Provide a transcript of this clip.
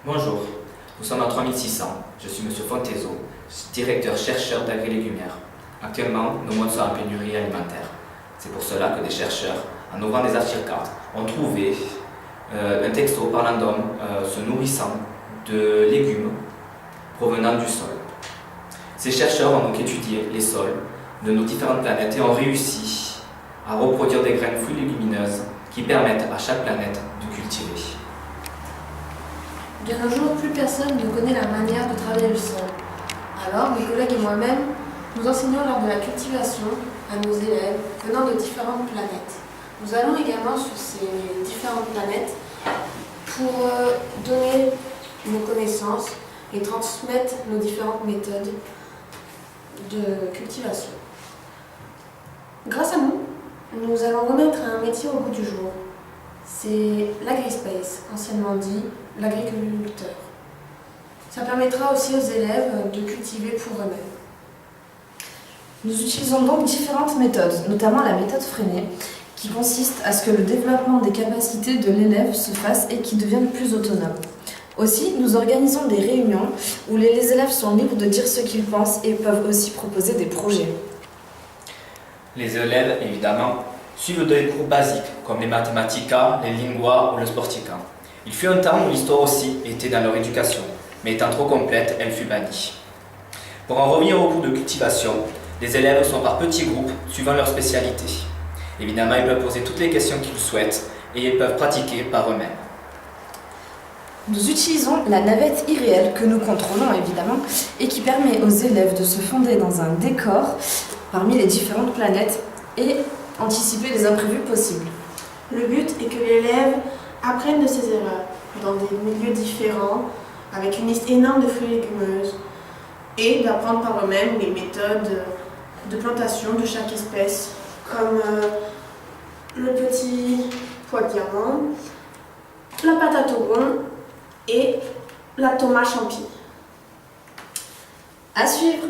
Bonjour, nous sommes à 3600. Je suis M. Fontezo, directeur-chercheur d'agri-légumières. Actuellement, nos modes sont en pénurie alimentaire. C'est pour cela que des chercheurs, en ouvrant des archives-cartes, ont trouvé un texto parlant d'hommes se nourrissant de légumes provenant du sol. Ces chercheurs ont donc étudié les sols de nos différentes planètes et ont réussi à reproduire des graines fruits légumineuses qui permettent à chaque planète de cultiver. De nos jours, plus personne ne connaît la manière de travailler le sol. Alors, mes collègues et moi-même, nous enseignons lors de la cultivation à nos élèves venant de différentes planètes. Nous allons également sur ces différentes planètes pour donner nos connaissances et transmettre nos différentes méthodes de cultivation. Grâce à nous, nous allons remettre un métier au goût du jour. C'est l'agrispace, anciennement dit l'agriculteur. Ça permettra aussi aux élèves de cultiver pour eux-mêmes. Nous utilisons donc différentes méthodes, notamment la méthode freinée, qui consiste à ce que le développement des capacités de l'élève se fasse et qu'il devienne plus autonome. Aussi, nous organisons des réunions où les élèves sont libres de dire ce qu'ils pensent et peuvent aussi proposer des projets. Les élèves, évidemment, suivent des cours basiques comme les mathématiques, les lingua ou le sportica. Il fut un temps où l'histoire aussi était dans leur éducation, mais étant trop complète, elle fut bannie. Pour en revenir au cours de cultivation, les élèves sont par petits groupes suivant leur spécialité. Évidemment, ils peuvent poser toutes les questions qu'ils souhaitent et ils peuvent pratiquer par eux-mêmes. Nous utilisons la navette irréelle que nous contrôlons évidemment et qui permet aux élèves de se fonder dans un décor parmi les différentes planètes et anticiper les imprévus possibles. Le but est que l'élève apprenne de ses erreurs dans des milieux différents, avec une liste énorme de fruits et légumineuses, et d'apprendre par eux-mêmes les méthodes de plantation de chaque espèce, comme le petit pois de diamant, la patate au rond et la tomate champi. À suivre!